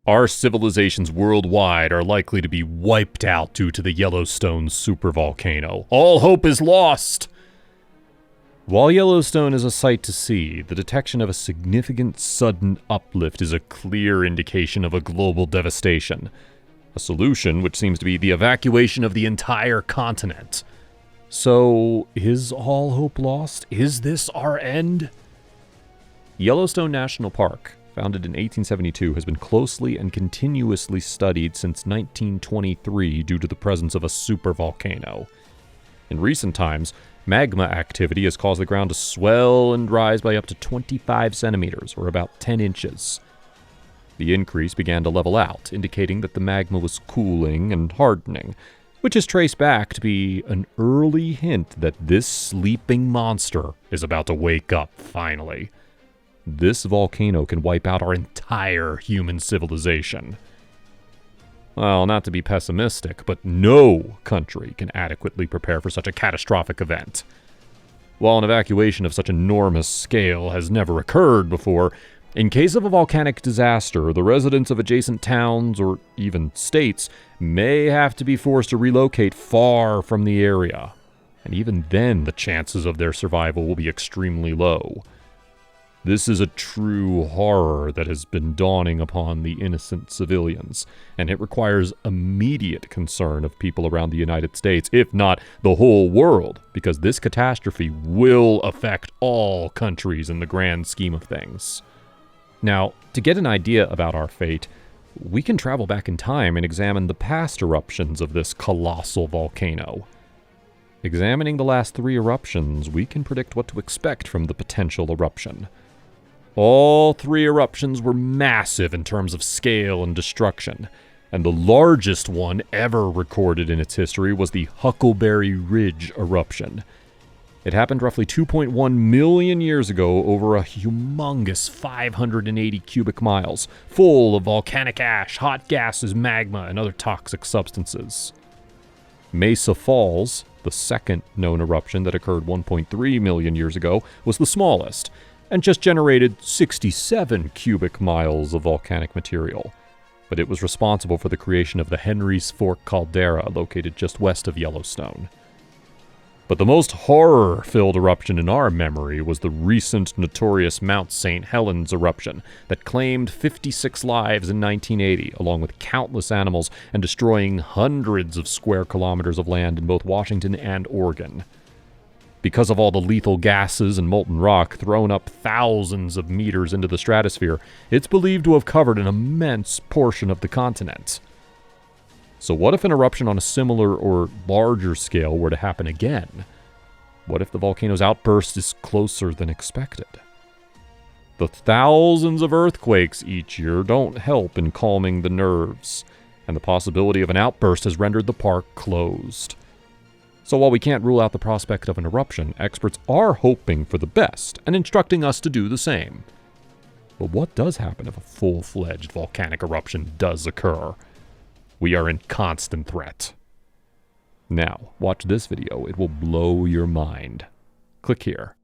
Our civilizations worldwide are likely to be wiped out due to the Yellowstone supervolcano. All hope is lost! While Yellowstone is a sight to see, the detection of a significant sudden uplift is a clear indication of a global devastation. A solution which seems to be the evacuation of the entire continent. So, is all hope lost? Is this our end? Yellowstone National Park, founded in 1872, has been closely and continuously studied since 1923 due to the presence of a supervolcano. In recent times, magma activity has caused the ground to swell and rise by up to 25 centimeters, or about 10 inches. The increase began to level out, indicating that the magma was cooling and hardening, which is traced back to be an early hint that this sleeping monster is about to wake up finally. This volcano can wipe out our entire human civilization. Well, not to be pessimistic, but no country can adequately prepare for such a catastrophic event. While an evacuation of such enormous scale has never occurred before, in case of a volcanic disaster, the residents of adjacent towns or even states may have to be forced to relocate far from the area. And even then, the chances of their survival will be extremely low. This is a true horror that has been dawning upon the innocent civilians, and it requires immediate concern of people around the United States, if not the whole world, because this catastrophe will affect all countries in the grand scheme of things. Now, to get an idea about our fate, we can travel back in time and examine the past eruptions of this colossal volcano. Examining the last 3 eruptions, we can predict what to expect from the potential eruption. All 3 eruptions were massive in terms of scale and destruction, and the largest one ever recorded in its history was the Huckleberry Ridge eruption. It happened roughly 2.1 million years ago over a humongous 580 cubic miles, full of volcanic ash, hot gases, magma, and other toxic substances. Mesa Falls, the second known eruption that occurred 1.3 million years ago, was the smallest, and just generated 67 cubic miles of volcanic material. But it was responsible for the creation of the Henry's Fork caldera located just west of Yellowstone. But the most horror-filled eruption in our memory was the recent notorious Mount St. Helens eruption that claimed 56 lives in 1980, along with countless animals, and destroying hundreds of square kilometers of land in both Washington and Oregon. Because of all the lethal gases and molten rock thrown up thousands of meters into the stratosphere, it's believed to have covered an immense portion of the continent. So what if an eruption on a similar or larger scale were to happen again? What if the volcano's outburst is closer than expected? The thousands of earthquakes each year don't help in calming the nerves, and the possibility of an outburst has rendered the park closed. So while we can't rule out the prospect of an eruption, experts are hoping for the best and instructing us to do the same. But what does happen if a full-fledged volcanic eruption does occur? We are in constant threat. Now, watch this video. It will blow your mind. Click here.